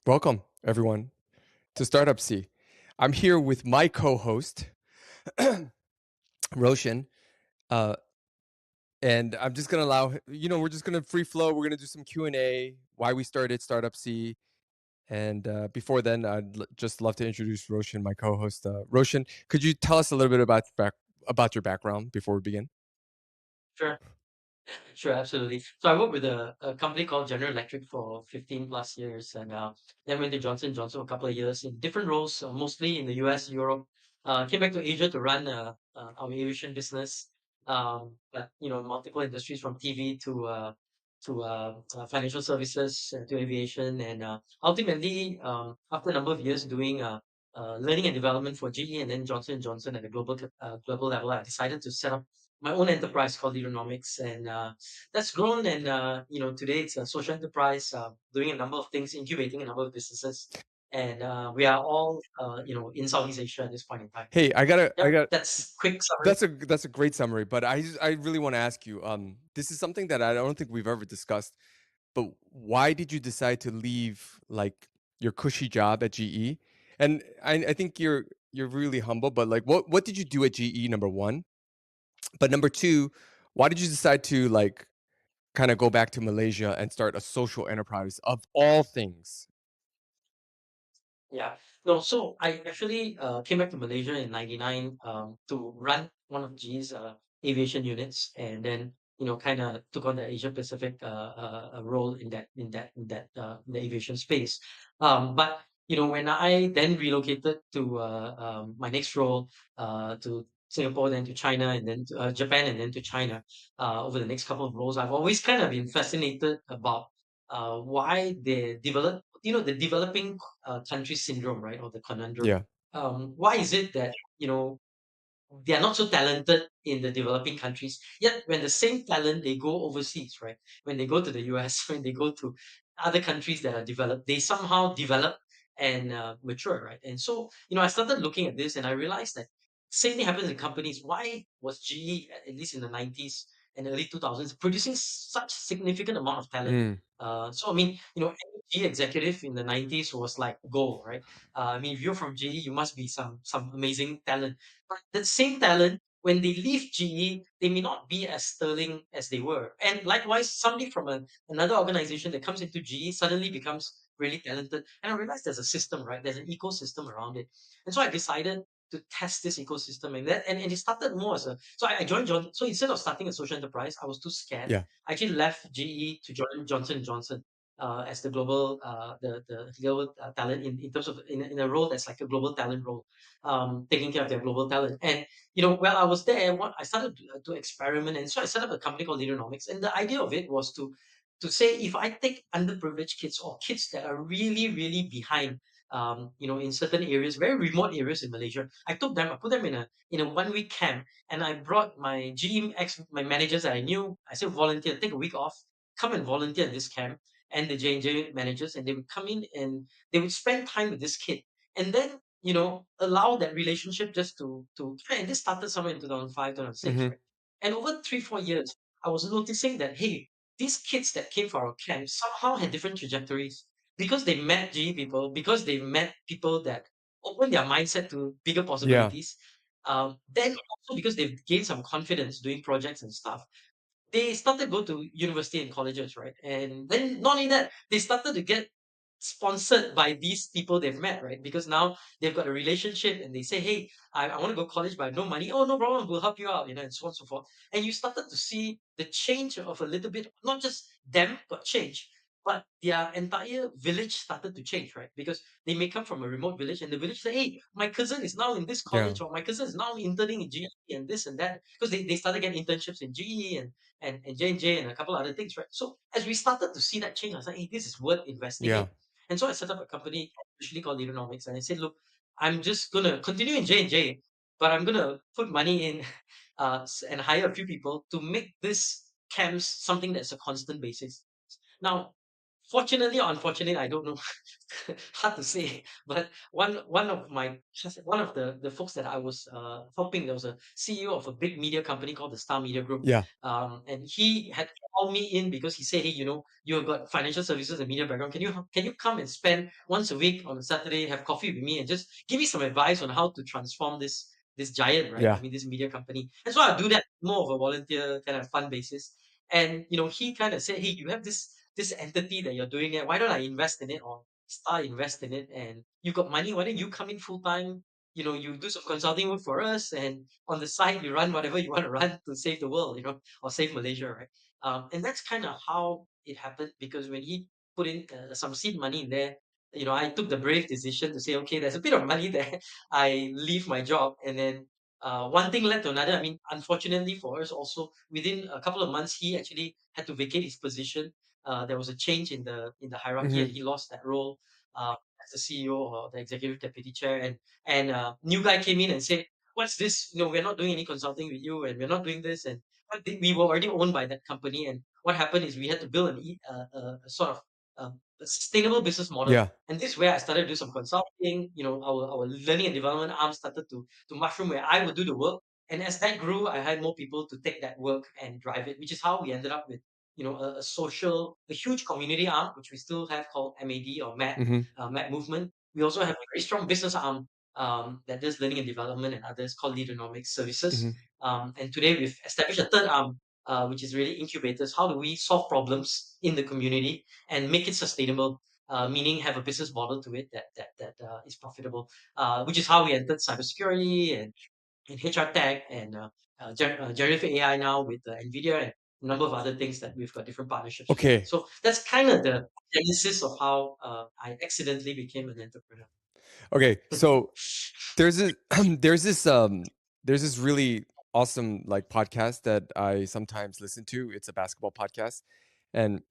Welcome, everyone, to Startup C. I'm here with my co-host, Roshan, uh, and I'm just gonna we're just gonna free flow. We're gonna do some Q&A, why we started Startup C, and before then, just love to introduce Roshan, my co-host. Roshan, could you tell us a little bit about your background before we begin? Sure, sure, absolutely. So I worked with a company called General Electric for 15 plus years, and then went to Johnson Johnson for a couple of years in different roles, mostly in the US, Europe. Came back to Asia to run our aviation business, but multiple industries from TV to financial services to aviation, and ultimately, after a number of years doing learning and development for GE and then Johnson Johnson at a global level, I decided to set up my own enterprise called Leaderonomics, and that's grown. And today it's a social enterprise doing a number of things, incubating a number of businesses, and we are all in Southeast Asia at this point in time. Hey, I Yep, got that's quick summary. that's a great summary, but I really want to ask you. This is something that I don't think we've ever discussed. But why did you decide to leave like your cushy job at GE? And I think you're really humble, but like what did you do at GE, number one? But number two, why did you decide to like kind of go back to Malaysia and start a social enterprise of all things? Yeah. No, so I actually came back to Malaysia in '99 to run one of G's aviation units, and then kind of took on the Asia Pacific role in the aviation space. But when I then relocated to my next role to Singapore, then to China, and then to Japan, and then to China over the next couple of roles, I've always kind of been fascinated about why they develop, the developing country syndrome, right, or the conundrum. Yeah. Why is it that they are not so talented in the developing countries, yet when the same talent they go overseas, right? When they go to the US, when they go to other countries that are developed, they somehow develop and mature, right? And so, I started looking at this and I realized that same thing happens in companies. Why was GE, at least in the 90s and early 2000s, producing such significant amount of talent? Mm, So I mean, any GE executive in the 90s was like gold, right? I mean, if you're from GE, you must be some amazing talent. But that same talent, when they leave GE, they may not be as sterling as they were. And likewise, somebody from another organization that comes into GE suddenly becomes really talented. And I realized there's a system, right? There's an ecosystem around it. And so I decided to test this ecosystem, and it started more as a so I joined John. So instead of starting a social enterprise, I was too scared. yeah. I actually left GE to join Johnson Johnson as the global the global talent in terms of in a role that's like a global talent role, taking care of their global talent. And while I was there, what I started to experiment, and so I set up a company called Leaderonomics. And the idea of it was to say, if I take underprivileged kids or kids that are really really behind, in certain areas, very remote areas in Malaysia, I put them in a 1 week camp, and I brought my my managers that I knew. I said, volunteer, take a week off, come and volunteer at this camp, and the J&J managers, and they would come in and they would spend time with this kid, and then allow that relationship just to and this started somewhere in 2005, 2006, Hmm. right? And over 3 4 years, I was noticing that, hey, these kids that came for our camp somehow had different trajectories because they met GE people, because they met people that opened their mindset to bigger Yeah. possibilities. Then also because they've gained some confidence doing projects and stuff, they started to go to university and colleges, right? And then not only that, they started to get sponsored by these people they've met, right? Because now they've got a relationship and they say, hey, I want to go to college, but I have no money. Oh, no problem, we'll help you out, and so on and so forth. And you started to see the change of a little bit, not just them got change, but their entire village started to change, right? Because they may come from a remote village and the village say, hey, my cousin is now in this Yeah. college, or my cousin is now interning in GE and this and that. Because they started getting internships in GE and J&J and a couple other things, right? So as we started to see that change, I was like, hey, this is worth investing Yeah. in. And so I set up a company officially called Leaderonomics, and I said, look, I'm just gonna continue in J&J, but I'm gonna put money in and hire a few people to make this camps something that's a constant basis. Now, Fortunately or unfortunately, I don't know. Hard to say. But one of the folks that I was helping, there was a CEO of a big media company called the Star Media Group, Yeah. and he had called me in because he said, "Hey, you've got financial services and media background. Can you come and spend once a week on a Saturday, have coffee with me, and just give me some advice on how to transform this giant, right? I Yeah. mean, this media company." And so I do that more of a volunteer kind of fun basis. And he kind of said, "Hey, you have this entity that you're doing it. Why don't I invest in it or start invest in it? And you got money. Why don't you come in full time? You do some consulting work for us, and on the side you run whatever you want to run to save the world, or save Malaysia, right?" And that's kind of how it happened because when he put in some seed money in there, I took the brave decision to say, okay, there's a bit of money there. I leave my job, and then one thing led to another. I mean, unfortunately for us, also within a couple of months, he actually had to vacate his position. There was a change in the hierarchy, and Hmm. he lost that role as the CEO or the executive deputy chair. And new guy came in and said, "What's this? We're not doing any consulting with you, and we're not doing this." And we were already owned by that company. And what happened is we had to build a sort of a sustainable business model. Yeah. And this is where I started to do some consulting. Our learning and development arm started to mushroom, where I would do the work. And as that grew, I had more people to take that work and drive it, which is how we ended up with a huge community arm, which we still have, called MAD, or MAD, Hmm. MAD movement. We also have a very strong business arm that does learning and development and others, called Leaderonomics services. Hmm. And today we've established a third arm, which is really incubators. How do we solve problems in the community and make it sustainable? Meaning have a business model to it that is profitable. Which is how we entered cybersecurity and HR tech and generative AI now with NVIDIA and a number of other things that we've got different partnerships with. Okay. So that's kind of the genesis of how I accidentally became an entrepreneur. Okay. So there's this there's this there's this really awesome like podcast that I sometimes listen to. It's a basketball podcast. And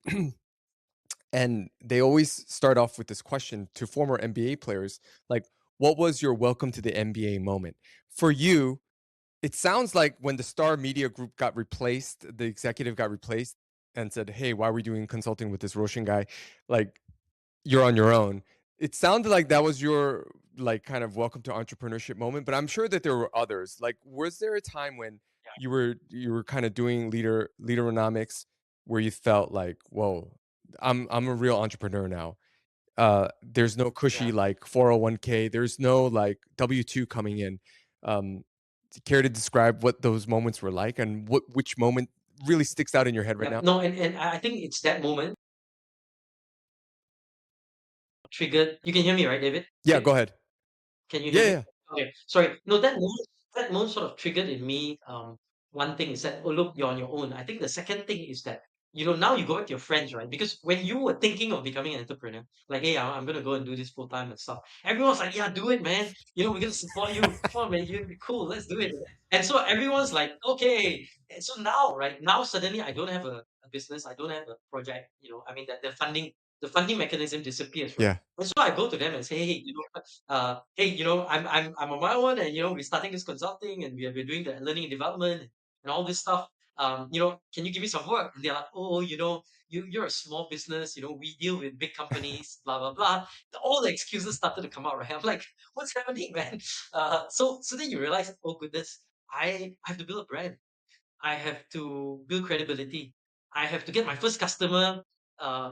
and they always start off with this question to former NBA players, like, what was your welcome to the NBA moment? For you, it sounds like when the Star Media Group got replaced, the executive got replaced and said, "Hey, why are we doing consulting with this Roshan guy? Like, you're on your own." It sounded like that was your like kind of welcome to entrepreneurship moment, but I'm sure that there were others. Like, was there a time when you were kind of doing leaderonomics where you felt like, "Whoa, I'm a real entrepreneur now." There's no cushy Yeah. like 401k. There's no like W2 coming in. Care to describe what those moments were like and which moment really sticks out in your head right Yeah. now? No, and I think it's that moment triggered. You can hear me, right, David? Yeah, go ahead. Can you hear Yeah, me? yeah. Okay, sorry. No, that moment sort of triggered in me. One thing is that, oh look, you're on your own. I think the second thing is that now you go back to your friends, right? Because when you were thinking of becoming an entrepreneur, like, hey, I'm gonna go and do this full time and stuff. Everyone's like, yeah, do it, man. We're gonna support you. Come on, man, you'll be cool. Let's do it. And so everyone's like, okay. And so now, right now, suddenly I don't have a business. I don't have a project. I mean that the funding mechanism disappears, right? Yeah. And so I go to them and say, hey, hey, I'm on my own, and we're starting this consulting, and we're doing the learning and development and all this stuff. Can you give me some work? And they're like, oh, you're a small business. We deal with big companies, blah blah blah. All the excuses started to come out, right? I'm like, what's happening, man? So then you realize, oh goodness, I have to build a brand. I have to build credibility. I have to get my first customer.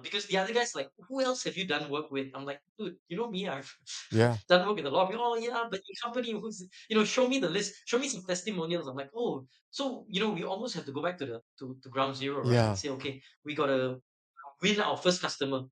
Because the other guys like, who else have you done work with? I'm like, dude, you know me, I've Yeah. done work with a lot of people. Oh yeah, but your company, show me the list, show me some testimonials. I'm like, oh, so we almost have to go back to ground zero, right? And Yeah. say, okay, we gotta win our first customer.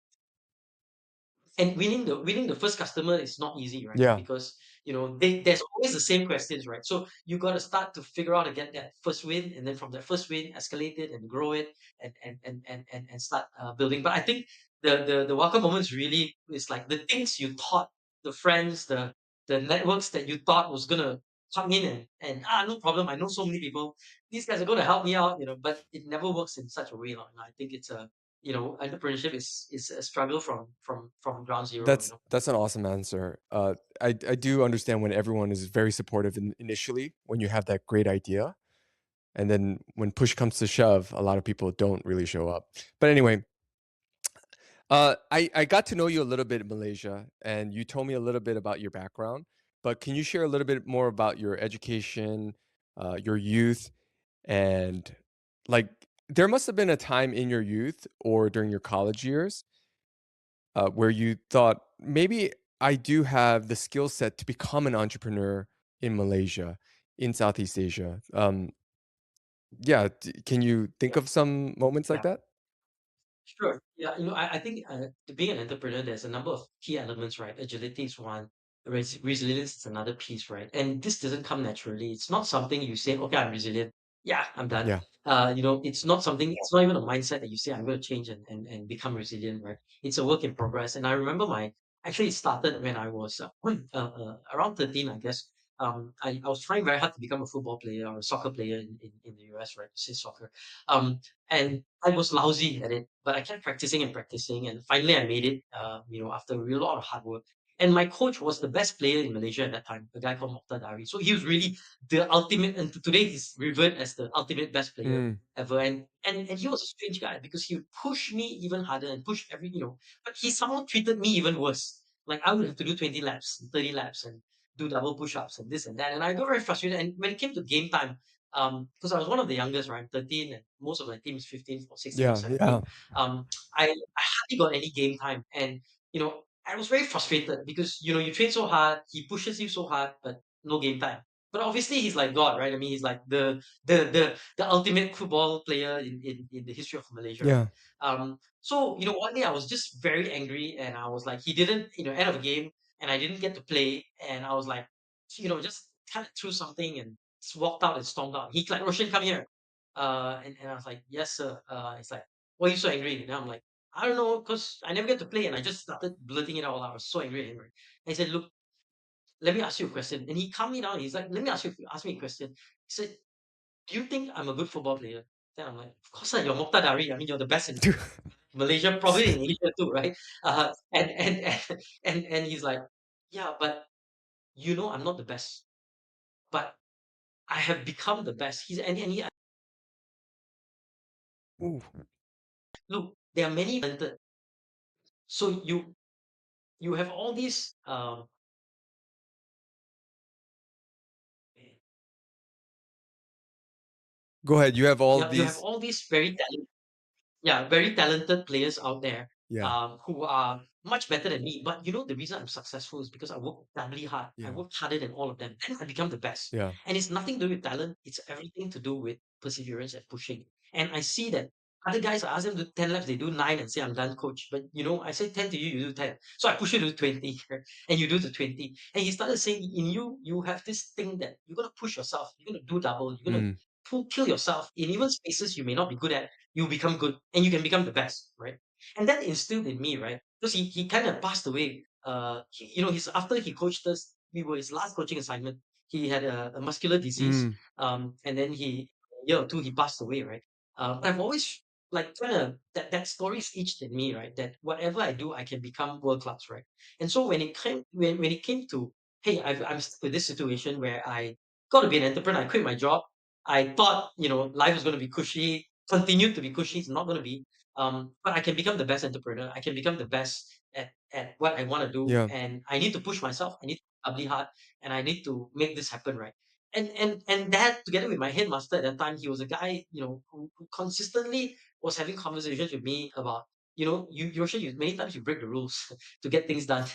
And winning the first customer is not easy, right? Yeah. Because there's always the same questions, right? So you got to start to figure out to get that first win, and then from that first win, escalate it and grow it, and start building. But I think the welcome moments really is like the things you thought, the friends, the networks that you thought was gonna come in, and no problem, I know so many people, these guys are gonna help me out, but it never works in such a way, and I think it's a entrepreneurship is a struggle from ground zero. That's an awesome answer. I do understand when everyone is very supportive initially when you have that great idea, and then when push comes to shove, a lot of people don't really show up. But anyway, I got to know you a little bit in Malaysia, and you told me a little bit about your background. But can you share a little bit more about your education, your youth, and like there must have been a time in your youth or during your college years where you thought maybe I do have the skill set to become an entrepreneur in Malaysia, in Southeast Asia. Yeah, can you think Yeah, of some moments like yeah. that? Sure. Yeah, I think to being an entrepreneur, there's a number of key elements, right? Agility is one, resilience is another piece, right? And this doesn't come naturally. It's not something you say, okay, I'm resilient. Yeah, I'm done. Yeah, It's not something, it's not even a mindset that you say, I'm going to change and become resilient, right? It's a work in progress. And I remember actually it started when I was around 13, I guess. I was trying very hard to become a football player or a soccer player in the US, right? To say soccer. Um, and I was lousy at it, but I kept practicing and practicing, and finally I made it. After a real lot of hard work. And my coach was the best player in Malaysia at that time, a guy called Mokhtar Dari. So he was really the ultimate, and today he's revered as the ultimate best player mm, ever. And he was a strange guy because he would push me even harder and push but he somehow treated me even worse. Like I would have to do 20 laps, 30 laps, and do double push-ups and this and that. And I got very frustrated. And when it came to game time, because I was one of the youngest, right? I'm 13, and most of my team is 15 or 16 or yeah, 17. yeah, I hardly got any game time. And, I was very frustrated because, you train so hard, he pushes you so hard, but no game time. But obviously he's like God, right? I mean, he's like the ultimate football player in the history of Malaysia, right? yeah. One day I was just very angry and I was like, he didn't, end of a game and I didn't get to play. And I was like, just kind of threw something and just walked out and stormed out. He's like, Roshan, come here. And I was like, yes, sir. It's like, why are you so angry? And I'm like, I don't know, because I never get to play. And I just started blurting it all out. I was so angry at him. Right? And he said, look, let me ask you a question. And he calmed me down. He's like, let me ask me a question. He said, do you think I'm a good football player? Then I'm like, of course not. You're Mokhtar Dari. I mean, you're the best in Malaysia, probably in Asia too, right? And he's like, yeah, but I'm not the best. But I have become the best. And he Ooh. look, there are many talented. So you have all these Go ahead. You have all you have these. all these very talented players out there Yeah, who are much better than me. But the reason I'm successful is because I work doubly hard. I yeah, work harder than all of them. Then I become the best. yeah, And it's nothing to do with talent. It's everything to do with perseverance and pushing. And I see that other guys, I ask them to do 10 laps, they do 9 and say, I'm done, coach. But I say 10 to you, you do 10. So I push you to do 20 and you do the 20. And he started saying, in you, you have this thing that you're going to push yourself. You're going to do double. You're going to mm, kill yourself in even spaces you may not be good at. You become good and you can become the best, right? And that instilled in me, right? Because he kind of passed away. He's after he coached us, we were his last coaching assignment. He had a muscular disease, mm, and then a year or two, he passed away, right? I've always like kind of that story's etched in me, right? That whatever I do, I can become world class, right? And so when it came to hey, I'm stuck with this situation where I got to be an entrepreneur. I quit my job. I thought life was going to be cushy, continued to be cushy. It's not going to be. But I can become the best entrepreneur. I can become the best at what I want to do, yeah, and I need to push myself. I need to doubly hard, and I need to make this happen, right? And that together with my headmaster at that time, he was a guy who consistently was having conversations with me about Yoshi, many times you break the rules to get things done.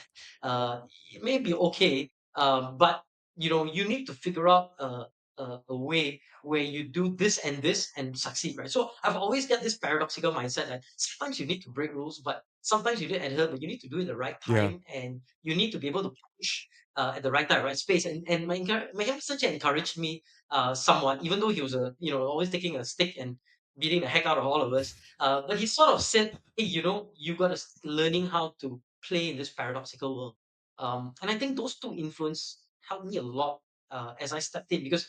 It may be okay, but you need to figure out a way where you do this and succeed, right? So I've always got this paradoxical mindset that sometimes you need to break rules, but sometimes you need to adhere, but you need to do it at the right yeah, time, and you need to be able to push at the right time, right space. And my younger sister encouraged me somewhat, even though he was always taking a stick and beating the heck out of all of us. But he sort of said, "Hey, you got to learning how to play in this paradoxical world." And I think those two influence helped me a lot as I stepped in because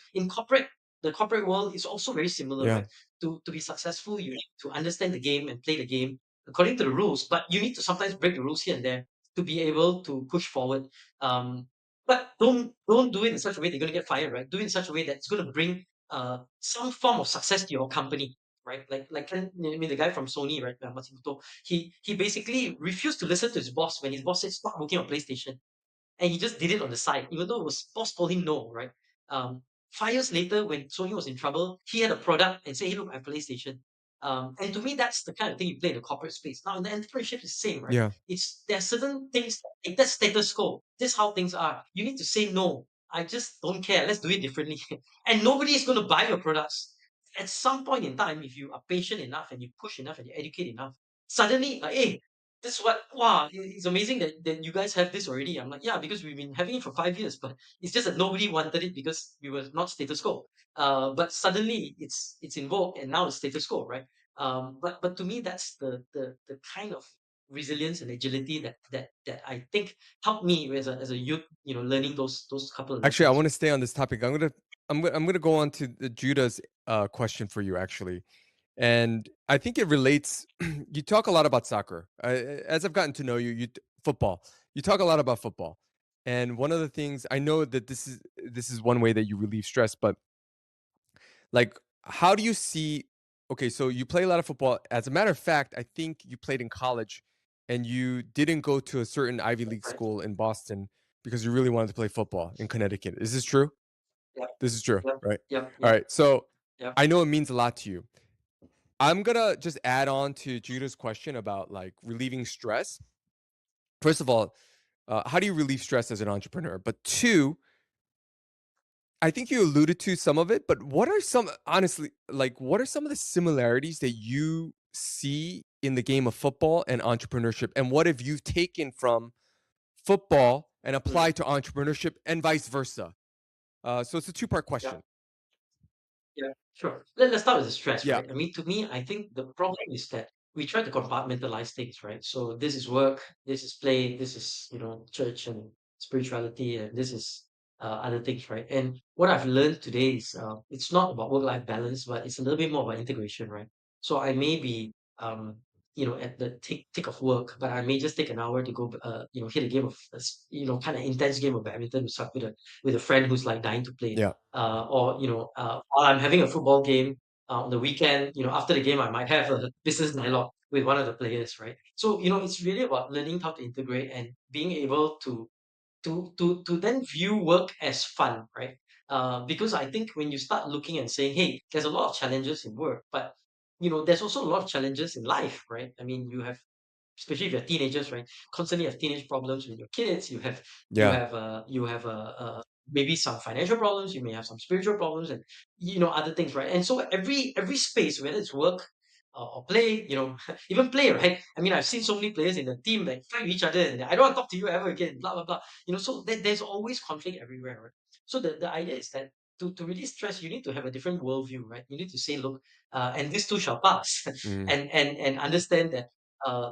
the corporate world is also very similar, yeah, right? To be successful, you need to understand the game and play the game according to the rules, but you need to sometimes break the rules here and there to be able to push forward. But don't do it in such a way that you're going to get fired, right? Do it in such a way that's going to bring some form of success to your company. right? I mean, the guy from Sony, right, Matsumoto, he basically refused to listen to his boss when his boss said stop working on PlayStation, and he just did it on the side, even though it was boss told him no, right? 5 years later, when Sony was in trouble, he had a product and said, "Hey, look, I have PlayStation." And to me, that's the kind of thing you play in the corporate space. Now, in the entrepreneurship, it's the same, right? Yeah. It's there are certain things like that's status quo. This is how things are. You need to say no. I just don't care. Let's do it differently, and nobody is going to buy your products. At some point in time, if you are patient enough and you push enough and you educate enough, suddenly, like, hey, this is what wow, it's amazing that you guys have this already. I'm like, yeah, because we've been having it for 5 years, but it's just that nobody wanted it because we were not status quo. But suddenly it's in vogue and now it's status quo, right? But to me that's the kind of resilience and agility that I think helped me as a youth, learning those couple of Actually, I lessons. want to stay on this topic. I'm gonna go on to the Judah's question for you actually, and I think it relates. You talk a lot about soccer. As I've gotten to know you, football. You talk a lot about football, and one of the things I know that this is one way that you relieve stress. But like, how do you see? Okay, so you play a lot of football. As a matter of fact, I think you played in college, and you didn't go to a certain Ivy League Right. school in Boston because you really wanted to play football in Connecticut. Is this true? Yep. This is true, Yep. right? Yep. All Yep. right. So Yep. I know it means a lot to you. I'm gonna just add on to Judah's question about like relieving stress. First of all, how do you relieve stress as an entrepreneur? But two, I think you alluded to some of it, but what are some, honestly, like, what are some of the similarities that you see in the game of football and entrepreneurship? And what have you taken from football and Mm. applied to entrepreneurship and vice versa? So it's a two-part Yep. question. Yeah, sure. Let's start with the stress, Yeah. right? I mean, to me, I think the problem is that we try to compartmentalize things, right? So this is work, this is play, this is, church and spirituality, and this is other things, right? And what I've learned today is it's not about work-life balance, but it's a little bit more about integration, right? So I may be, at the tick of work, but I may just take an hour to go, hit a game of, kind of intense game of badminton with a friend who's like dying to play, Yeah. while I'm having a football game on the weekend, after the game, I might have a business dialogue with one of the players, right? So, it's really about learning how to integrate and being able to then view work as fun, right? Because I think when you start looking and saying, hey, there's a lot of challenges in work, but there's also a lot of challenges in life, right? I mean, you have especially if you're teenagers, right? Constantly have teenage problems with your kids. Yeah. You have maybe some financial problems. You may have some spiritual problems, and other things, right? And so every space, whether it's work or play, even play, right? I mean, I've seen so many players in the team like fight with each other, and I don't want to talk to you ever again. Blah blah blah. So there's always conflict everywhere, right? So the idea is that. To release stress, you need to have a different worldview, right? You need to say, look, and this too shall pass, Mm, and understand that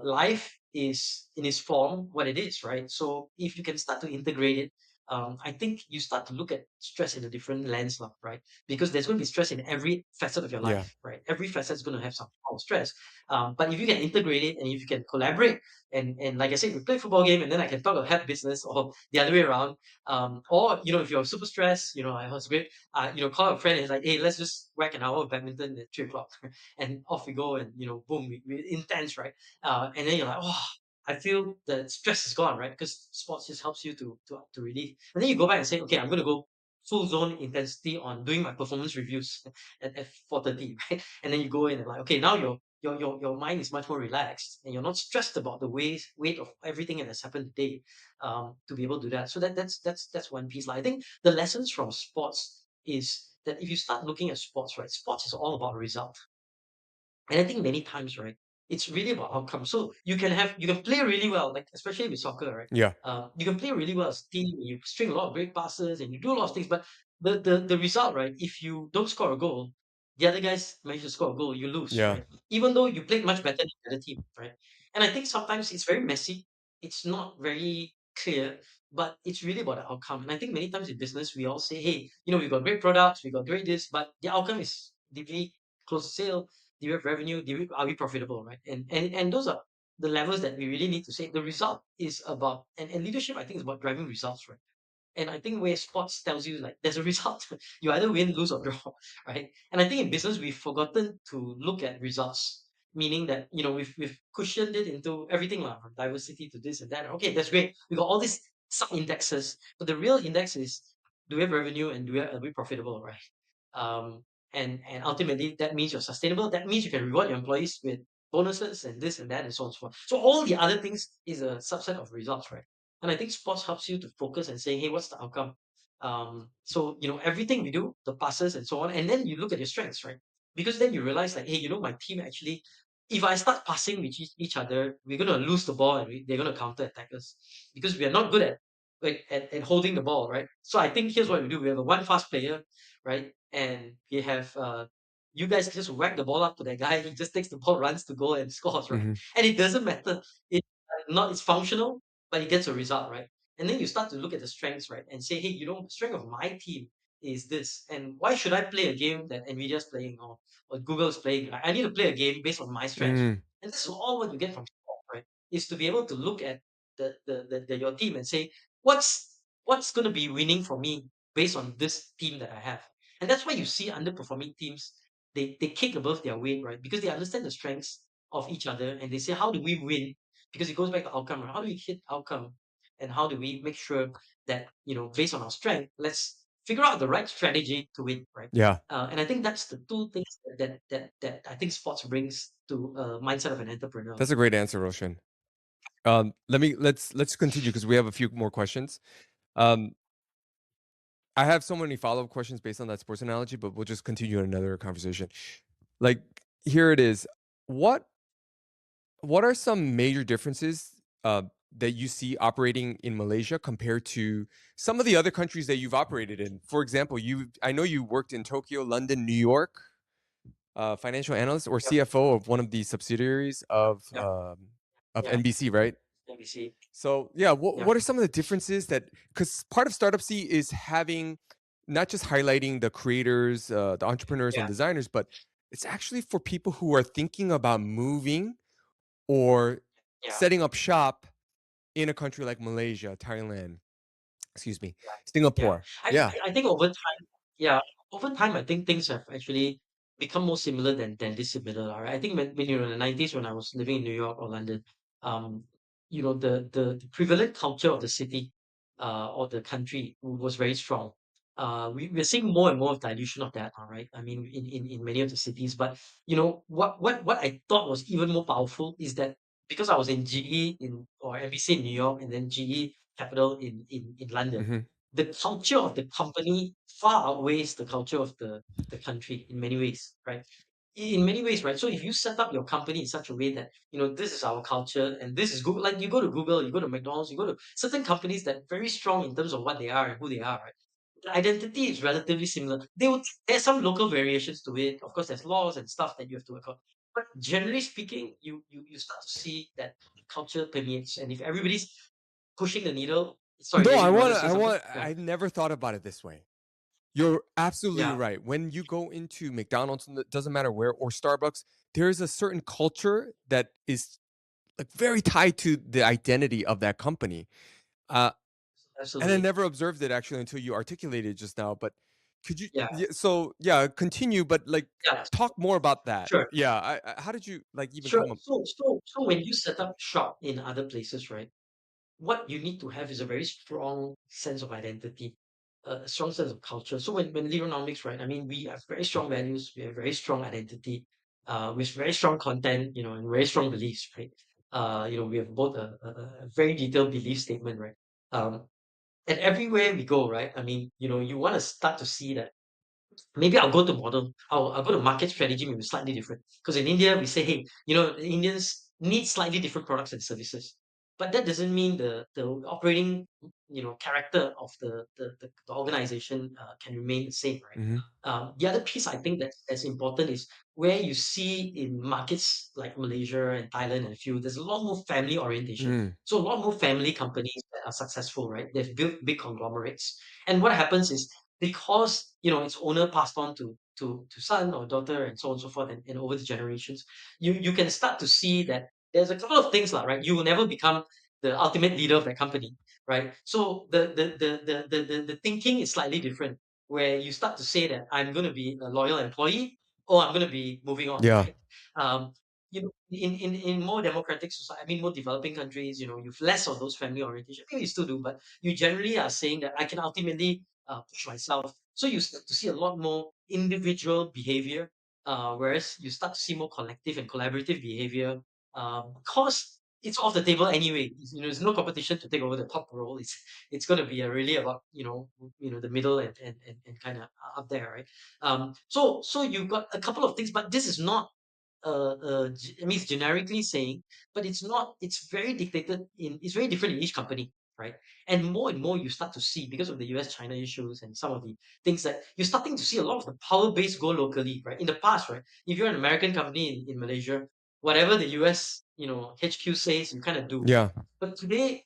life is in its form what it is, right? So if you can start to integrate it, I think you start to look at stress in a different lens now, right? Because there's going to be stress in every facet of your yeah. life, right? Every facet is going to have some form of stress. But if you can integrate it and if you can collaborate, and like I said, we play football game and then I can talk about health business or the other way around. Or if you're super stressed, I was great. Call a friend and it's like, hey, let's just whack an hour of badminton at 3 o'clock, and off we go, and boom, we intense, right? And then you're like, oh, I feel the stress is gone, right? Because sports just helps you to relieve. And then you go back and say, okay, I'm going to go full zone intensity on doing my performance reviews at 4:30, right? And then you go in and like, okay, now your mind is much more relaxed and you're not stressed about the weight of everything that has happened today, to be able to do that. So that's one piece. Like, I think the lessons from sports is that if you start looking at sports, right, sports is all about result. And I think many times, right, it's really about outcome. So you can play really well, like especially with soccer, right? Yeah. You can play really well as a team. You string a lot of great passes and you do a lot of things. But the result, right? If you don't score a goal, the other guys manage to score a goal, you lose, Yeah. right? Even though you played much better than the other team, right? And I think sometimes it's very messy. It's not very clear, but it's really about the outcome. And I think many times in business, we all say, hey, we've got great products, we've got great this, but the outcome is did we close the sale? Do you have revenue? Are we profitable, right? And those are the levels that we really need to say. The result is about and leadership. I think is about driving results, right? And I think where sports tells you like there's a result, you either win, lose, or draw, right? And I think in business we've forgotten to look at results, meaning that we've cushioned it into everything lah, from diversity to this and that. Okay, that's great. We got all these sub indexes, but the real index is, do we have revenue and are we profitable, right? Um, and ultimately that means you're sustainable. That means you can reward your employees with bonuses and this and that and so on and so forth. So all the other things is a subset of results, right? And I think sports helps you to focus and say, hey, what's the outcome? So everything we do, the passes and so on, and then you look at your strengths, right? Because then you realize like, hey, my team actually, if I start passing with each other, we're gonna lose the ball and they're gonna counter attack us because we are not good at holding the ball, right? So I think here's what we do: we have a one fast player, right? And we have you guys just whack the ball up to that guy. He just takes the ball, runs to goal, and scores, right? Hmm. And it doesn't matter. It's functional, but it gets a result, right? And then you start to look at the strengths, right? And say, hey, the strength of my team is this. And why should I play a game that Nvidia's playing or Google's playing? I need to play a game based on my strengths, right? Mm. And this is all what you get from sport, right? Is to be able to look at your team and say, what's gonna be winning for me based on this team that I have. And that's why you see underperforming teams, they kick above their weight, right? Because they understand the strengths of each other and they say, how do we win? Because it goes back to outcome, right? How do we hit outcome? And how do we make sure that, based on our strength, let's figure out the right strategy to win, right? Yeah, And I think that's the two things that I think sports brings to mindset of an entrepreneur. that's a great answer, Roshan. Let's continue because we have a few more questions. Um, I have so many follow-up questions based on that sports analogy, but we'll just continue another conversation. Like, here it is. What what are some major differences that you see operating in Malaysia compared to some of the other countries that you've operated in? For example, I know you worked in Tokyo, London, New York, financial analyst or Yep, CFO of one of the subsidiaries yep, of yeah. NBC, right? Let me see. So yeah, Yep, what are some of the differences that, because part of Startup C is having not just highlighting the creators, the entrepreneurs and yeah, designers, but it's actually for people who are thinking about moving or yeah, setting up shop in a country like Malaysia, Thailand, excuse me, yeah, yeah. Singapore. Yeah. I think over time, yeah, over time, I think things have actually become more similar than dissimilar. Right? I think when you were in the 90s, when I was living in New York or London, um, the prevalent culture of the city, or the country was very strong. We're seeing more and more of dilution of that, all right? I mean, in many of the cities, but what I thought was even more powerful is that because I was in GE or NBC in New York and then GE Capital in London, Hmm. the culture of the company far outweighs the culture of the country in many ways, right? In many ways, right? So if you set up your company in such a way that, this is our culture and this is Google, like you go to Google, you go to McDonald's, you go to certain companies that are very strong in terms of what they are and who they are, right? The identity is relatively similar. There's some local variations to it. Of course, there's laws and stuff that you have to work out. But generally speaking, you start to see that culture permeates. And if everybody's pushing the needle, sorry, No, you want to say something? Yeah. I never thought about it this way. You're absolutely Yeah. right. When you go into McDonald's, it doesn't matter where, or Starbucks, there is a certain culture that is like very tied to the identity of that company. Uh, and I Absolutely. never observed it actually until you articulated it just now. But could you? Yeah. So yeah, continue. But like, Yeah. talk more about that. Sure. Yeah. How did you like even Sure. come up? So when you set up shop in other places, right? What you need to have is a very strong sense of identity, a strong sense of culture. So when Leaderonomics, right? I mean, we have very strong values, we have very strong identity, with very strong content, and very strong beliefs, right? We have both a very detailed belief statement, right? Um, and everywhere we go, right? I mean, you want to start to see that maybe I'll go to model. I'll go to market strategy maybe slightly different. Because in India, we say, hey, the Indians need slightly different products and services. But that doesn't mean the operating, character of the organization can remain the same, right? Hmm. The other piece I think that's important is where you see in markets like Malaysia and Thailand and a few, there's a lot more family orientation. Mm. So a lot more family companies that are successful, right? They've built big conglomerates. And what happens is because its owner passed on to son or daughter and so on and so forth and over the generations, you can start to see that there's a couple of things like, right? You will never become the ultimate leader of that company, right? So the thinking is slightly different, where you start to say that I'm going to be a loyal employee or I'm going to be moving on, Yeah. right? Um, in more democratic society, I mean, more developing countries, you've less of those family orientation. Maybe you still do, but you generally are saying that I can ultimately push myself. So you start to see a lot more individual behavior, whereas you start to see more collective and collaborative behavior, because it's off the table anyway. There's no competition to take over the top role. It's going to be really about the middle and kind of up there, right? So you've got a couple of things, but this is not I mean, it's generically saying, but it's not. It's very dictated in. It's very different in each company, right? And more you start to see because of the U.S.-China issues and some of the things that you're starting to see a lot of the power base go locally, right? In the past, right? If you're an American company in Malaysia, whatever the U.S. HQ says, you kind of do, right? Yeah. But today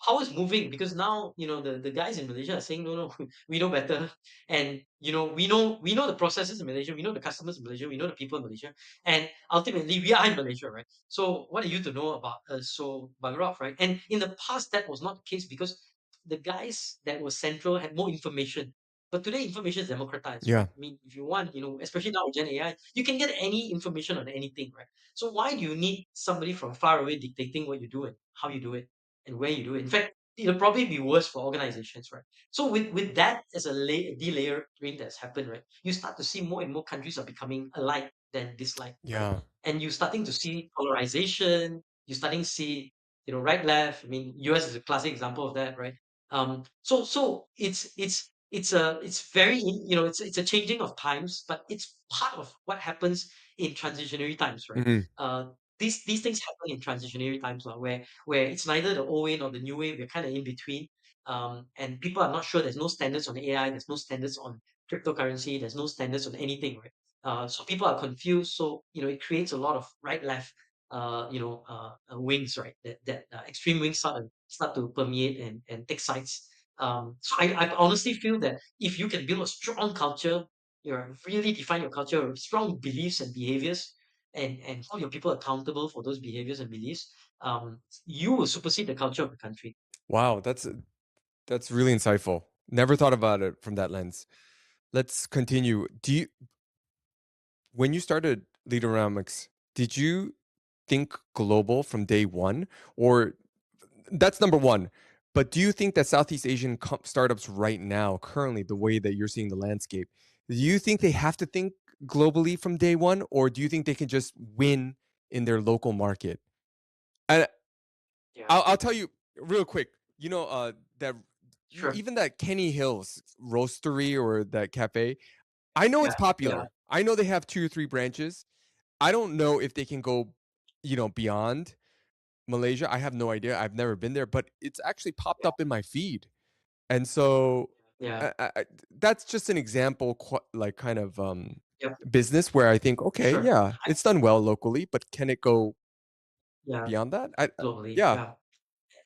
how is moving because now the guys in Malaysia are saying no, we know better, and we know the processes in Malaysia, we know the customers in Malaysia, we know the people in Malaysia, and ultimately we are in Malaysia, right? So what are you to know about us? So bugger off, right? And in the past that was not the case because the guys that were central had more information. But today information is democratized, right? Yeah. I mean, if you want, especially now with Gen AI, you can get any information on anything, right? So why do you need somebody from far away dictating what you do and how you do it and where you do it? In fact, it'll probably be worse for organizations, right? So with that as a delayering that's happened, right, you start to see more and more countries are becoming alike than dislike, right? Yeah. And you're starting to see polarization. You're starting to see, right, left. I mean, US is a classic example of that, right? So it's very it's a changing of times, but it's part of what happens in transitionary times, right? Mhm. These things happen in transitionary times now, where it's neither the old way nor the new way. We're kind of in between, and people are not sure. There's no standards on AI. There's no standards on cryptocurrency. There's no standards on anything, right? So people are confused. So it creates a lot of right left, wings, right? That extreme wings start to permeate and take sides. So I honestly feel that if you can build a strong culture, really define your culture, strong beliefs and behaviors, and hold your people accountable for those behaviors and beliefs, you will supersede the culture of the country. Wow, that's really insightful. Never thought about it from that lens. Let's continue. When you started Leaderonomics, did you think global from day one, or that's number one? But do you think that Southeast Asian startups right now, currently, the way that you're seeing the landscape, do you think they have to think globally from day one, or do you think they can just win in their local market? And Yeah, I'll tell you real quick. That sure. even that Kenny Hills roastery or that cafe, I know it's Yeah, yeah, popular. I know they have 2 or 3 branches. I don't know if they can go, beyond Malaysia. I have no idea. I've never been there, but it's actually popped yeah, up in my feed. And so yeah, that's just an example, like kind of yeah, business where I think, okay, sure. yeah, it's done well locally, but can it go Yeah, beyond that? globally. Yeah.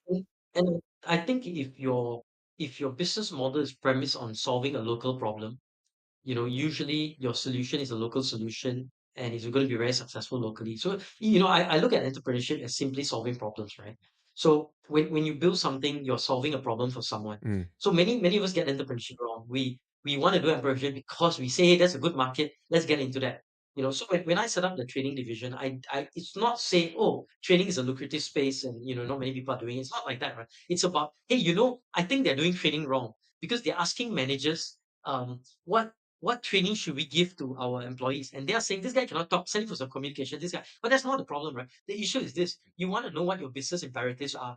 Yeah. And I think if your business model is premised on solving a local problem, usually your solution is a local solution and it's going to be very successful locally. So, I look at entrepreneurship as simply solving problems, right? So when you build something, you're solving a problem for someone. Mm, So many of us get entrepreneurship wrong. We want to do entrepreneurship because we say, hey, that's a good market. Let's get into that. So when I set up the training division, I it's not saying, oh, training is a lucrative space and not many people are doing it. It's not like that, right? It's about, hey, I think they're doing training wrong because they're asking managers, what training should we give to our employees? And they are saying this guy cannot talk, send him for some communication, this guy. But that's not the problem, right? The issue is this: you want to know what your business imperatives are.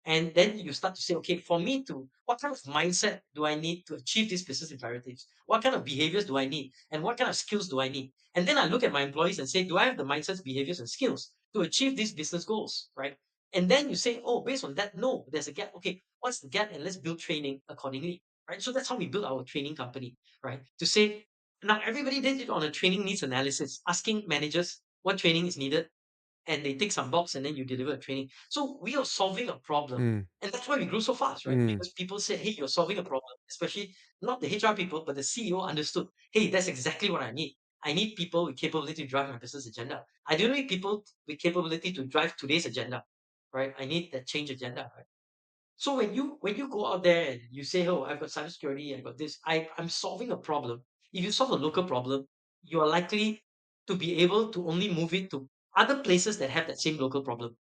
And then you start to say, okay, for me to, what kind of mindset do I need to achieve these business imperatives? What kind of behaviors do I need? And what kind of skills do I need? And then I look at my employees and say, do I have the mindsets, behaviors, and skills to achieve these business goals, right? And then you say, oh, based on that, no, there's a gap. Okay, what's the gap? And let's build training accordingly, right? So that's how we build our training company, right? To say, now everybody did it on a training needs analysis, asking managers what training is needed, and they tick some box, and then you deliver a training. So we are solving a problem. mm, And that's why we grew so fast, right? mm. Because people said, hey, you're solving a problem, especially not the HR people, but the CEO understood, hey, that's exactly what I need. I need people with capability to drive my business agenda. I don't need people with capability to drive today's agenda, right? I need that change agenda, right? So when you go out there and you say, "Oh, I've got cybersecurity, I got this," I'm solving a problem. If you solve a local problem, you are likely to be able to only move it to other places that have that same local problem.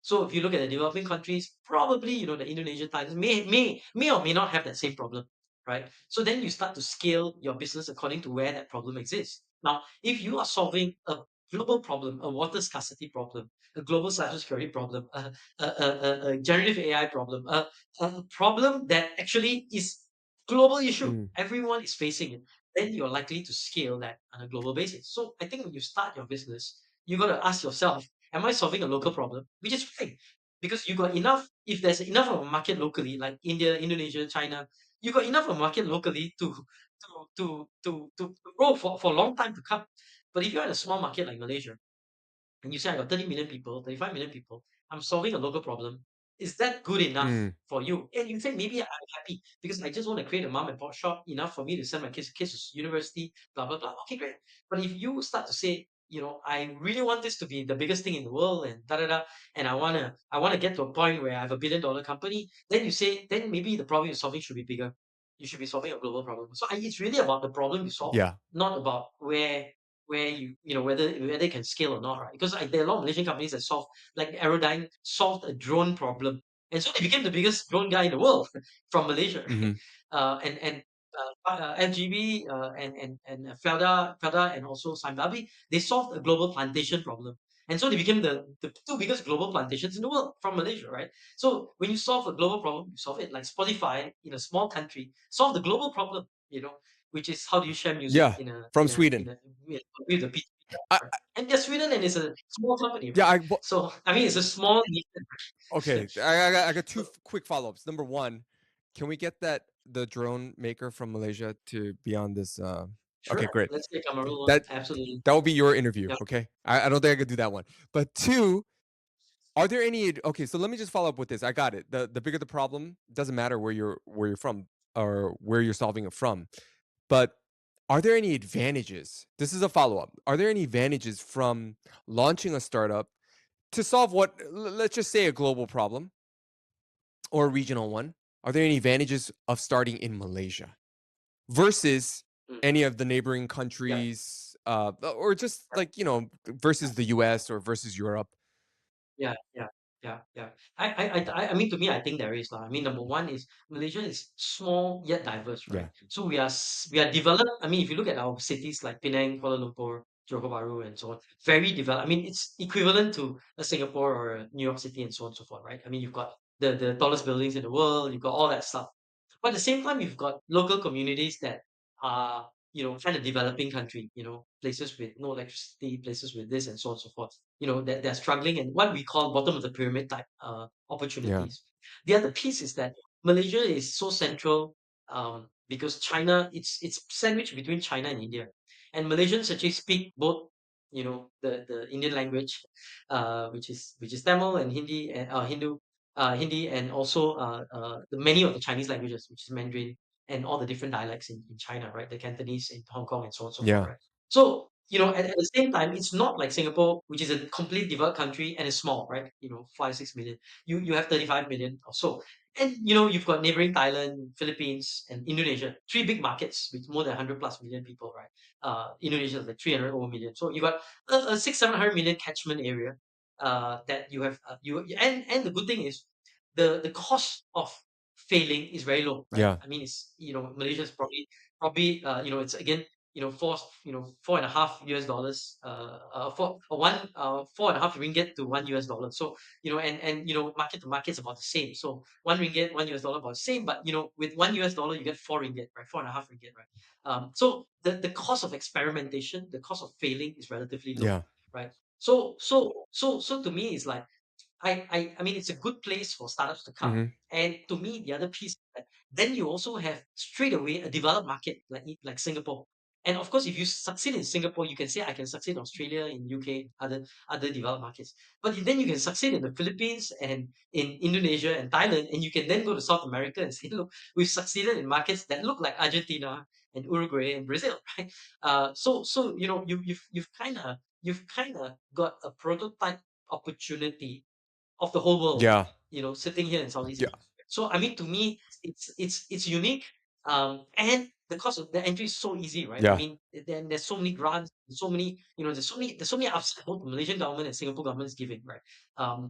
So if you look at the developing countries, probably the Indonesian Thailand may or may not have that same problem, right? So then you start to scale your business according to where that problem exists. Now, if you are solving a global problem, a water scarcity problem, a global cybersecurity problem, a generative AI problem, a problem that actually is global issue, Mm, everyone is facing it, then you're likely to scale that on a global basis. So I think when you start your business, you got to ask yourself, am I solving a local problem? Which is fine because you got enough. If there's enough of a market locally, like India, Indonesia, China, you got enough of a market locally to grow for a long time to come. But if you're in a small market like Malaysia, and you say I got 30 million people, 35 million people, I'm solving a local problem. Is that good enough mm, for you? And you say maybe I'm happy because I just want to create a mom and pop shop enough for me to send my kids to university, blah blah blah. Okay, great. But if you start to say, I really want this to be the biggest thing in the world and da da da, and I wanna get to a point where I have a $1 billion company, then you say then maybe the problem you're solving should be bigger. You should be solving a global problem. So it's really about the problem you solve, yeah. not about where whether it can scale or not, right? Because there are a lot of Malaysian companies that like Aerodyne solved a drone problem, and so they became the biggest drone guy in the world from Malaysia, right? Mhm. And FGB and Felda and also Simbabi, they solved a global plantation problem. And so they became the two biggest global plantations in the world from Malaysia, right? So when you solve a global problem, you solve it like Spotify in a small country, solve the global problem, which is how do you share music Yeah, in a from in a Sweden. in a with a P2P, I right? And they're Sweden and it's a small company, yeah, right? So I mean it's a small nation. okay, I got two quick follow-ups. Number 1, can we get the drone maker from Malaysia to be on this, Sure, okay, great. let's take Cameroon one. That Absolutely. that will be your interview, Yeah, okay? I don't think I could do that one. But 2, are there any okay, so let me just follow up with this. I got it. The bigger the problem, doesn't matter where you're from or where you're solving it from. But are there any advantages? This is a follow-up. Are there any advantages from launching a startup to solve let's just say a global problem or a regional one? Are there any advantages of starting in Malaysia versus mm, any of the neighboring yeah. countries, or just like, versus the US or versus Europe? Yeah, yeah, yeah, yeah. I mean, to me, I think there is lah. I mean, number one is Malaysia is small yet diverse, right? Yeah. So we are developed. I mean, if you look at our cities like Penang, Kuala Lumpur, Johor Bahru, and so on, very developed. I mean, it's equivalent to a Singapore or a New York City and so on and so forth, right? I mean, you've got the tallest buildings in the world, you've got all that stuff. But at the same time, you've got local communities that are, kind of developing country, places with no electricity, places with this and so on and so forth, that they're struggling and what we call bottom of the pyramid type Yeah. opportunities. The other piece is that Malaysia is so central because China, it's sandwiched between China and India. And Malaysians actually speak both, the Indian language, which is Tamil and Hindi and Hindi and also many of the Chinese languages, which is Mandarin and all the different dialects in China, right? The Cantonese in Hong Kong and so on and so forth, Yeah. right? So, at the same time, it's not like Singapore, which is a completely developed country and it's small, right? 5, 6 million. You have 35 million or so. And you've got neighboring Thailand, Philippines, and Indonesia, three big markets with more than 100 plus million people, right? Indonesia is like 300 over million. So you got a 600-700 million catchment area that you have and the good thing is the cost of failing is very low, right? Yeah. I mean, it's Malaysia is probably it's again $4.5 for one 4.5 ringgit to $1. So and market to market is about the same. So $1, $1 about the same, but with $1 you get 4 ringgit, right? 4.5 ringgit, right? So the cost of experimentation, the cost of failing is relatively low, Yeah. right? So to me, it's like I mean, it's a good place for startups to come. Mhm. And to me, the other piece is that then you also have straight away a developed market like Singapore. And of course, if you succeed in Singapore, you can say I can succeed in Australia, in UK, other developed markets. But then you can succeed in the Philippines and in Indonesia and Thailand, and you can then go to South America and say, look, we've succeeded in markets that look like Argentina and Uruguay and Brazil, right? So you've kind of got a prototype opportunity of the whole world, Yeah. sitting here in Southeast Yeah. Asia. So I mean, to me, it's unique, and the cost of the entry is so easy, right? I Yeah. mean, then there's so many grants, so many, there's so many upsides both the Malaysian government and Singapore government is giving, right?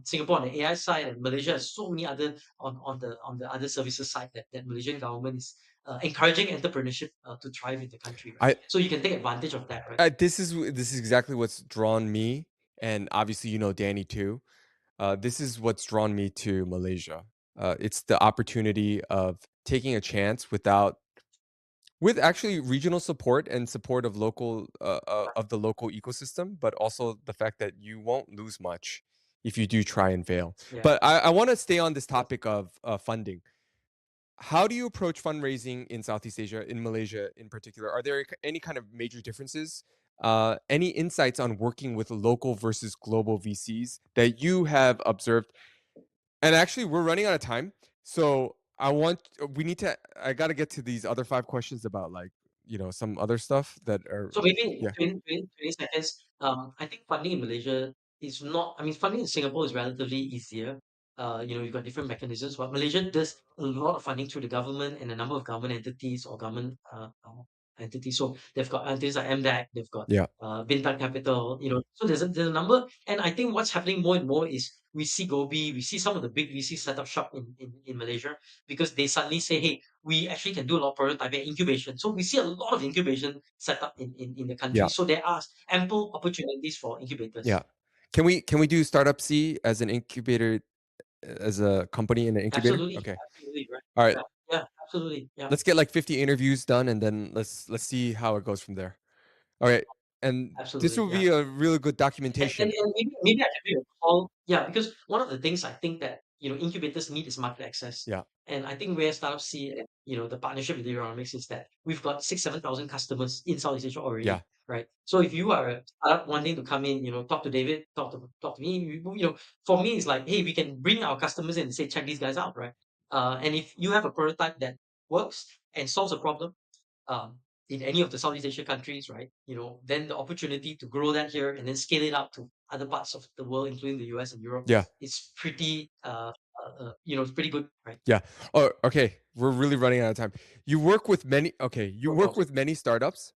Singapore on the AI side, and Malaysia has so many other on the other services side that Malaysian government is encouraging entrepreneurship to thrive in the country, right? I So you can take advantage of that, right? this is exactly what's drawn me, and obviously you know Danny too. This is what's drawn me to Malaysia. It's the opportunity of taking a chance with actually regional support and support of of the local ecosystem, but also the fact that you won't lose much if you do try and fail. Yeah. But I want to stay on this Yes. topic of funding. How do you approach fundraising in Southeast Asia, in Malaysia in particular? Are there any kind of major differences? Any insights on working with local versus global VCs that you have observed? And actually, we're running out of time, so we need to. I got to get to these other five questions about like some other stuff that are So maybe in yeah 20 seconds, I think funding in Malaysia is not, I mean, funding in Singapore is relatively easier. You've got different mechanisms, but Malaysia does a lot of funding through the government and a number of government entities or government entities. So they've got entities like MDAC, they've got yeah Bintang Capital, so there's a number. And I think what's happening more and more is we see Gobi, we see some of the big VC set up shop in Malaysia because they suddenly say, hey, we actually can do a lot of prototyping and incubation. So we see a lot of incubation set up in the country. yeah So there are ample opportunities for yeah. incubators. Can we do Startup C as an incubator, as a company in an incubator? Absolutely, Okay. absolutely, right. All right. Yeah, yeah, absolutely, yeah, Let's get like 50 interviews done, and then let's see how it goes from there. All right. And this absolutely, will yeah. be a really good And documentation. maybe I can do a call. Yeah, because one of the things I think that incubators need is market access. Yeah. And I think where startups see the partnership with Leaderonomics is that we've got 6,000-7,000 customers in Southeast Asia Yeah. already, right? So if you are a startup wanting to come in, talk to David, talk to me, for me it's like, hey, we can bring our customers in and say, check these guys out, right? And if you have a prototype that works and solves a problem, um, in any of the Southeast Asia countries, right? Then the opportunity to grow that here and then scale it out to other parts of the world, including the US and Europe, Yeah. is pretty, it's pretty good, right? Yeah. Oh, okay. We're really running out of time. You work with many. Okay. You No work problem. with many startups.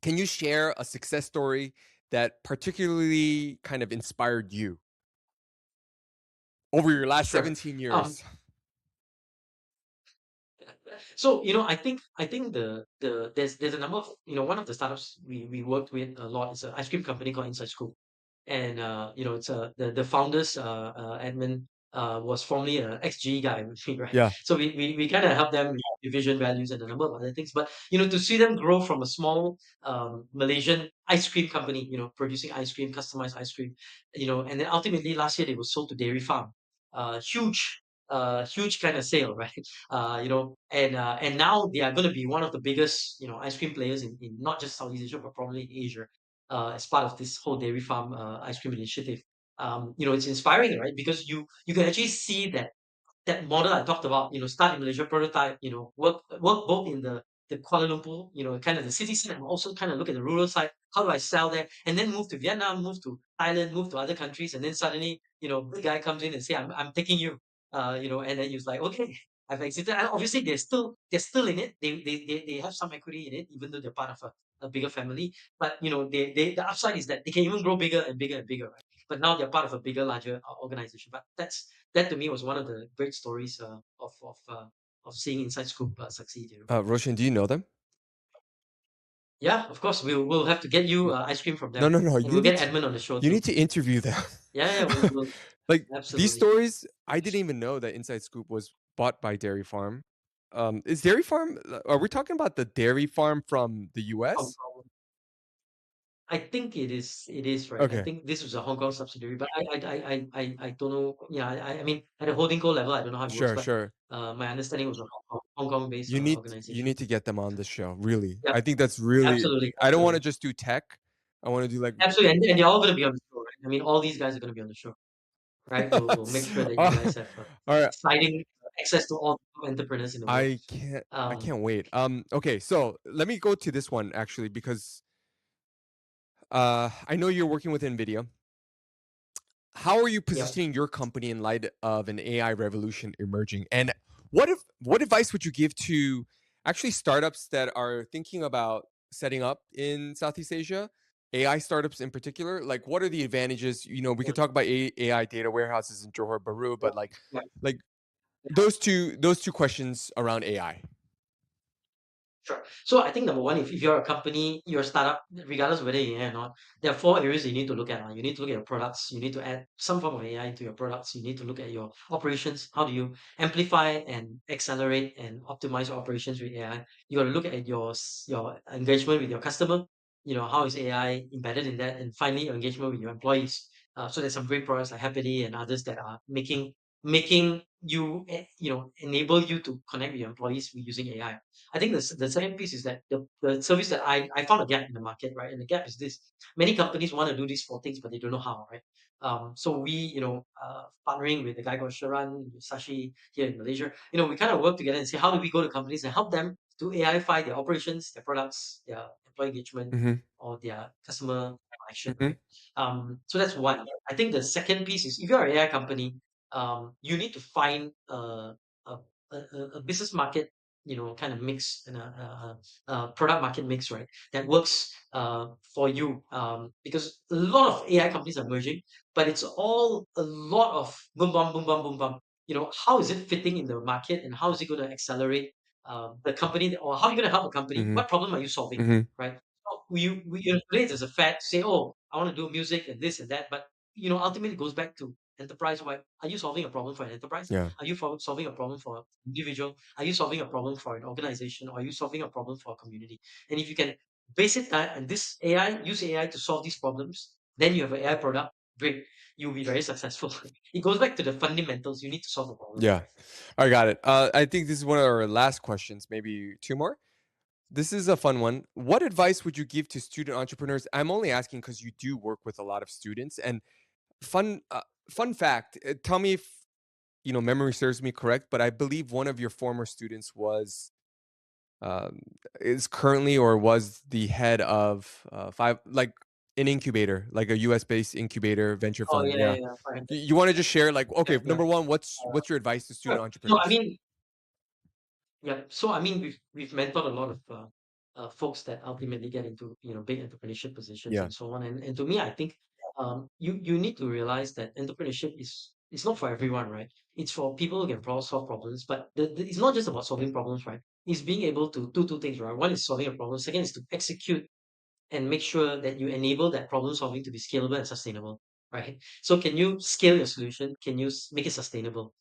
Can you share a success story that particularly kind of inspired you over your last Sure. 17 Um, years? So I think there's a number of one of the startups we worked with a lot is an ice cream company called Inside Scoop, and it's the founders Edmund was formerly an ex-GE guy, right? Yeah. So we kind of help them with division values and a number of other things, but to see them grow from a small Malaysian ice cream company, producing ice cream, customized ice cream, and then ultimately last year they were sold to Dairy Farm, huge kind of sale, right? And now they are going to be one of the biggest, ice cream players in not just Southeast Asia, but probably in Asia, as part of this whole dairy farm ice cream initiative. It's inspiring, right? Because you can actually see that model I talked about, start in Malaysia, prototype, work both in the Kuala Lumpur, kind of the city side, and also kind of look at the rural side. How do I sell there? And then move to Vietnam, move to Thailand, move to other countries, and then suddenly, big guy comes in and say, I'm taking you, and then you're like, okay, I've exited. And obviously, they're still in it. They have some equity in it, even though they're part of a bigger family. But the upside is that they can even grow bigger and bigger and bigger, right? But now they're part of a bigger, larger organization. But that to me was one of the great stories of seeing Inside Scoop succeed. Roshan, do you know them? Yeah, of course we'll have to get you ice cream from No, them, no, no. and we'll get Edmund on the show You too. need to interview them. Yeah, yeah, we'll Like these absolutely. stories, I didn't even know that Inside Scoop was bought by Dairy Farm. Is Dairy Farm? Are we talking about the dairy farm from the Hong U.S.? Kong. I think it is right. I Okay, think this was a Hong Kong subsidiary, but I don't know. Yeah, I mean at a holding co level, I don't know how it works, sure, but sure. my understanding was a Hong Kong based You need organization. to get them on the show. Really, Yeah, I think that's really. absolutely, I don't want to absolutely, just do tech. I want to do like. absolutely, and they're all going to be on the show, right? I mean, all these guys are going to be on the show, right? We'll make sure that you All guys have right, exciting access to all the entrepreneurs in the world. I can't. I Um, can't wait. Okay, so let me go to this one actually because I know you're working with Nvidia. how are you Yeah. positioning your company in light of an AI revolution emerging? And what advice would you give to actually startups that are thinking about setting up in Southeast Asia? AI startups in particular, like what are the advantages? You know, we Yeah. could talk about AI data warehouses in Johor Bahru, Yeah. but Yeah. like Yeah. those two questions around AI. Sure. So I think number one, if you're a company, you're a startup, regardless of whether you're AI or not, there are four areas you need to look at. You need to look at your products. You need to add some form of AI into your products. You need to look at your operations. How do you amplify and accelerate and optimize your operations with AI? You got to look at your engagement with your customer. How is AI embedded in that? And finally, your engagement with your employees. So there's some great products like Happily and others that are making you enable you to connect with your employees with using AI. I think the second piece is that the service that I found a gap in the market, right? And the gap is this: many companies want to do these four things, but they don't know how, right? So we, partnering with the guy called Sharan Sashi here in Malaysia, we kind of work together and say, how do we go to companies and help them to AIify their operations, their products, their employee engagement, Hmm. or their customer action, Hmm. right? So that's one. I think the second piece is if you're an AI company, you need to find a, a business market kind of mix and a product market mix, right? That works for you because a lot of AI companies are merging, but it's all a lot of boom, bum, boom, bum, boom, bum. How is it fitting in the market and how is it going to accelerate the company or how are you going to help a company? Hmm. What problem are you solving, Hmm. right? So today there's a fad to say, oh, I want to do music and this and that, but ultimately it goes back to enterprise wide. Are you solving a problem for an enterprise? Yeah. Are you solving a problem for an individual? Are you solving a problem for an organization or are you solving a problem for a community? And if you can base it that and this AI, use AI to solve these problems, then you have an AI product, great. You'll be very successful. It goes back to the fundamentals. You need to solve the problem, Yeah. right? I got it. I think this is one of our last questions, maybe two more. This is a fun one. What advice would you give to student entrepreneurs? I'm only asking because you do work with a lot of students. And fun, fun fact. Tell me if memory serves me correct, but I believe one of your former students um, is currently or was the head of five like an incubator, like a US based incubator venture Oh fund. yeah, yeah, Yeah. yeah. Fine. You want to just share like, Yeah, okay, yeah. number one, what's your advice to student Sure. So I entrepreneurs? mean, yeah. So I mean, we've mentored a lot of folks that ultimately get into big entrepreneurship positions Yeah. and so on. And to me, I think you need to realize that entrepreneurship is it's not for everyone, right? It's for people who can problem solve problems. But it's not just about solving problems, right? It's being able to do two things, right? One is solving a problem. Second is to execute and make sure that you enable that problem solving to be scalable and sustainable, right? So can you scale your solution? Can you make it sustainable?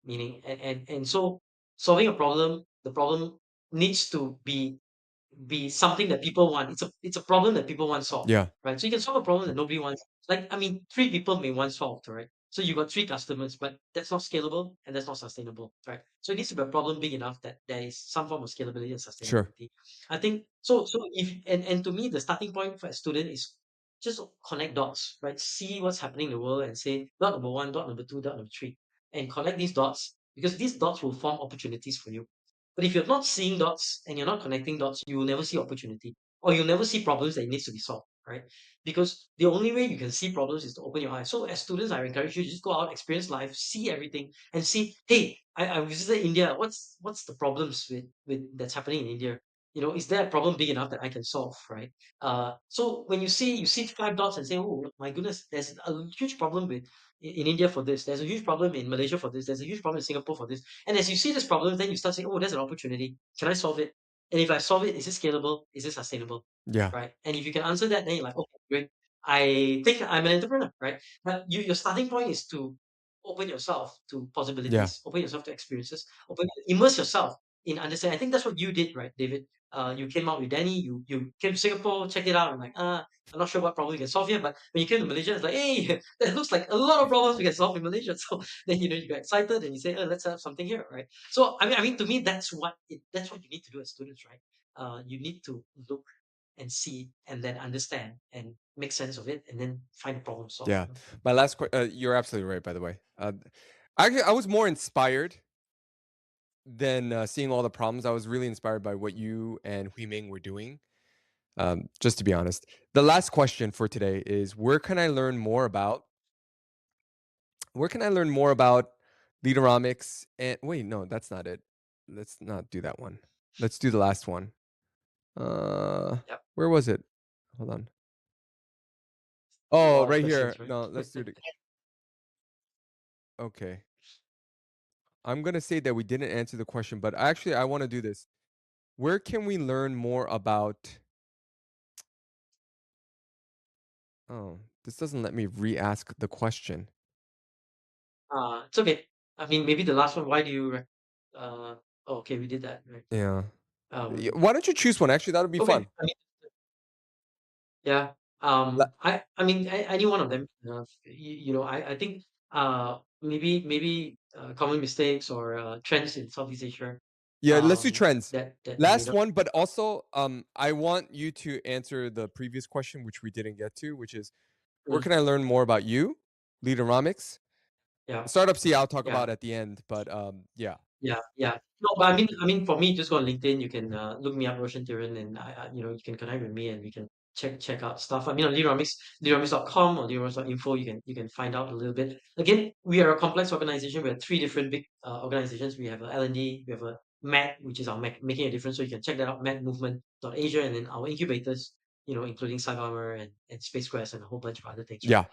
Meaning and so solving a problem, the problem needs to be something that people want. It's a problem that people want solved, Yeah. right? So you can solve a problem that nobody wants. Like I mean, three people may want solved, right? So you got three customers, but that's not scalable and that's not sustainable, right? So it needs to be a problem big enough that there is some form of scalability and Sure. sustainability. I think so. So if and to me, the starting point for a student is just connect dots, right? See what's happening in the world and say dot number one, dot number two, dot number three, and connect these dots because these dots will form opportunities for you. But if you're not seeing dots and you're not connecting dots, you will never see opportunity or you'll never see problems that needs to be solved, right? Because the only way you can see problems is to open your eyes. So as students, I encourage you to just go out, experience life, see everything, and see, hey, I visited India. What's the problems with that's happening in India? Is there a problem big enough that I can solve, right? So when you see five dots and say, oh my goodness, there's a huge problem in India for this. There's a huge problem in Malaysia for this. There's a huge problem in Singapore for this. And as you see this problem, then you start saying, oh, there's an opportunity. Can I solve it? And if I solve it, is it scalable? Is it sustainable? Yeah. Right? And if you can answer that, then you're like, okay, great. I think I'm an entrepreneur, right? But your starting point is to open yourself to Yeah. possibilities, open yourself to experiences, immerse yourself in understanding. I think that's what you did, right, David? You came out with Danny, you came to Singapore, checked it out, and like, I'm not sure what problem we can solve here, but when you came to Malaysia, it's like, hey, that looks like a lot of problems we can solve in Malaysia. So then you get excited and you say, oh, let's have something here, right? So I mean, to me, that's what you need to do as students, right? You need to look and see and then understand and make sense of it and then find a problem solved. Yeah. My last question. You're absolutely right, by the way. I was more inspired than seeing all the problems. I was really inspired by what you and Hui Ming were doing. Just to be honest, the last question for today is: where can I learn more about Where can I learn more about Leaderonomics? And wait, no, that's not it. Let's not do that one. Let's do the last one. Uh, Yep. where was it? Hold on. A Oh, lot of right here. questions, right? No, let's do it. Okay. I'm gonna say that we didn't answer the question, but actually, I want to do this. Where can we learn more about? Oh, this doesn't let me re-ask the question. It's okay. I mean, maybe the last one. Why do you? Oh, okay, we did that, right? Yeah. Um, Why don't you choose one? Actually, that would be okay. fun. I mean, yeah. La- I mean, any one of them. I think maybe common mistakes or trends in Southeast Asia. Yeah, let's do trends. That you may Last not. one, but also, I want you to answer the previous question, which we didn't get to, which is where Mm, can I learn more about you, Leaderonomics? yeah. Startup C, I'll talk Yeah. about at the end, but yeah, Yeah, yeah. No, but I mean, for me, just go on LinkedIn. You can look me up, Roshan Thiran, and you can connect with me, and we can check out stuff. I mean, on Leaderonomics.com or Leaderonomics.info, you can find out a little bit. Again, we are a complex organization. We have three different big organizations. We have a L&D, we have a MAD, which is our making a difference. So you can check that out, madmovement.asia, and then our incubators, including Cyberarmor and Space Quest and a whole bunch of other things, right? yeah,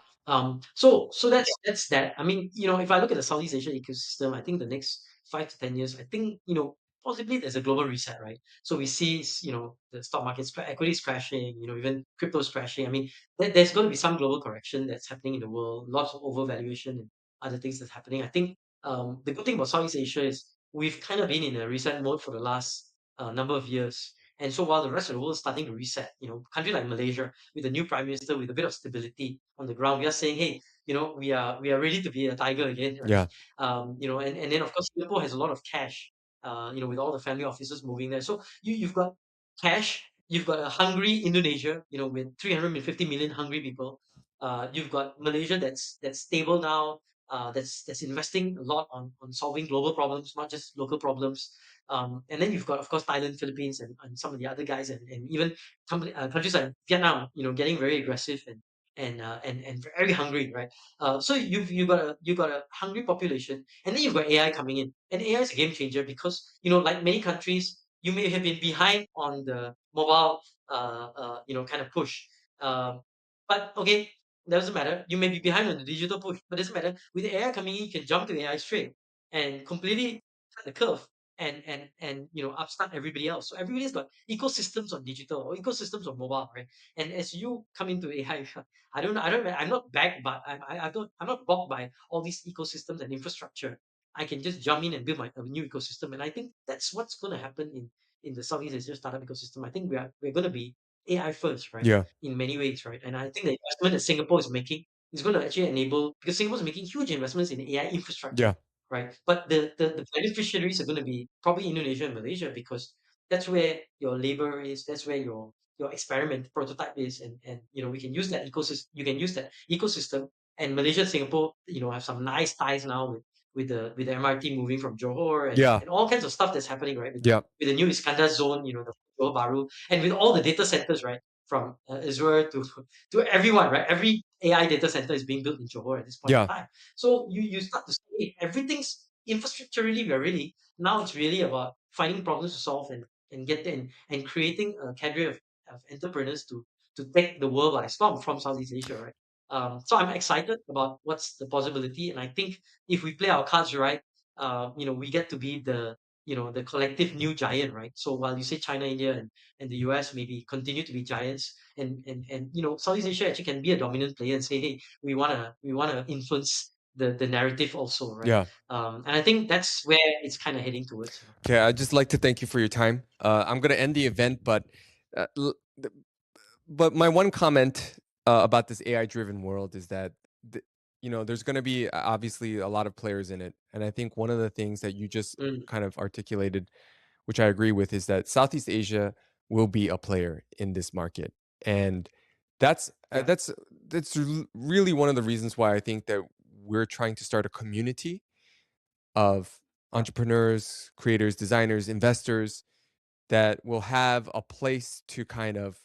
So that's that. I mean, if I look at the Southeast Asia ecosystem, I think the next 5 to 10 years, I think possibly there's a global reset, right? So we see the stock market's equities crashing, even crypto's crashing. I mean, there's going to be some global correction that's happening in the world, lots of overvaluation and other things that's happening. I think the good thing about Southeast Asia is we've kind of been in a reset mode for the last number of years. And so while the rest of the world is starting to reset, country like Malaysia with a new prime minister with a bit of stability on the ground, we are saying, hey, we are ready to be a tiger again, right? yeah, And then of course Singapore has a lot of cash, with all the family offices moving there. So you've got cash, you've got a hungry Indonesia, with 350 million hungry people. You've got Malaysia that's stable now, that's investing a lot on solving global problems, not just local problems. And then you've got, of course, Thailand, Philippines, and some of the other guys, and even countries like Vietnam, getting very aggressive and very hungry, right? So you've got a hungry population, and then you've got AI coming in, and AI is a game changer because like many countries, you may have been behind on the mobile, kind of push, um, but okay, doesn't matter. You may be behind on the digital push, but doesn't matter. With the AI coming in, you can jump to AI straight and completely cut the curve and upstart everybody else. So everybody's got ecosystems on digital or ecosystems on mobile, right? And as you come into AI, I'm not backed, but I'm not bogged by all these ecosystems and infrastructure. I can just jump in and build a new ecosystem, and I think that's what's going to happen in the Southeast Asia startup ecosystem. I think we're going to be AI first, right? yeah, In many ways, right? And I think the investment that Singapore is making is going to actually enable, because Singapore is making huge investments in AI infrastructure, yeah, right? But the beneficiaries are going to be probably Indonesia and Malaysia, because that's where your labor is, that's where your experiment prototype is, and we can use that ecosystem. You can use that ecosystem, and Malaysia and Singapore, have some nice ties now with the MRT moving from Johor, and, yeah, and all kinds of stuff that's happening, right? yeah, With the new Iskandar zone, the Johor Bahru, and with all the data centers, right? From Israel to everyone, right? Every AI data center is being built in Johor at this point in yeah, time. So you start to say, hey, everything's infrastructurally, we're really now it's really about finding problems to solve and get there, and creating a cadre of entrepreneurs to take the world by storm from Southeast Asia, right? So I'm excited about what's the possibility, and I think if we play our cards right, we get to be the collective new giant, right? So while you say China, India, and the US maybe continue to be giants, and Southeast Asia actually can be a dominant player and say, hey, we wanna influence the narrative also, right? yeah. And I think that's where it's kind of heading towards. Okay, I'd just like to thank you for your time. I'm gonna end the event, uh, l- but my one comment about this AI-driven world is that th- there's going to be obviously a lot of players in it, and I think one of the things that you just Mm, kind of articulated, which I agree with, is that Southeast Asia will be a player in this market, and that's uh, yeah. that's really one of the reasons why I think that we're trying to start a community of Yeah. entrepreneurs, creators, designers, investors that will have a place to kind of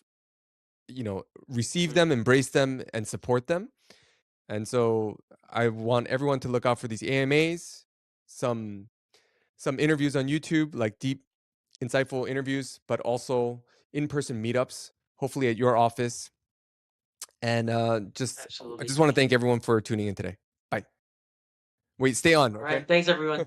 receive Mm, them, embrace them, and support them. And so I want everyone to look out for these AMAs, some interviews on YouTube, like deep, insightful interviews, but also in-person meetups, hopefully at your office. And I Absolutely. just want to thank everyone for tuning in today. Bye. Wait, stay on, All right. okay? Thanks, everyone.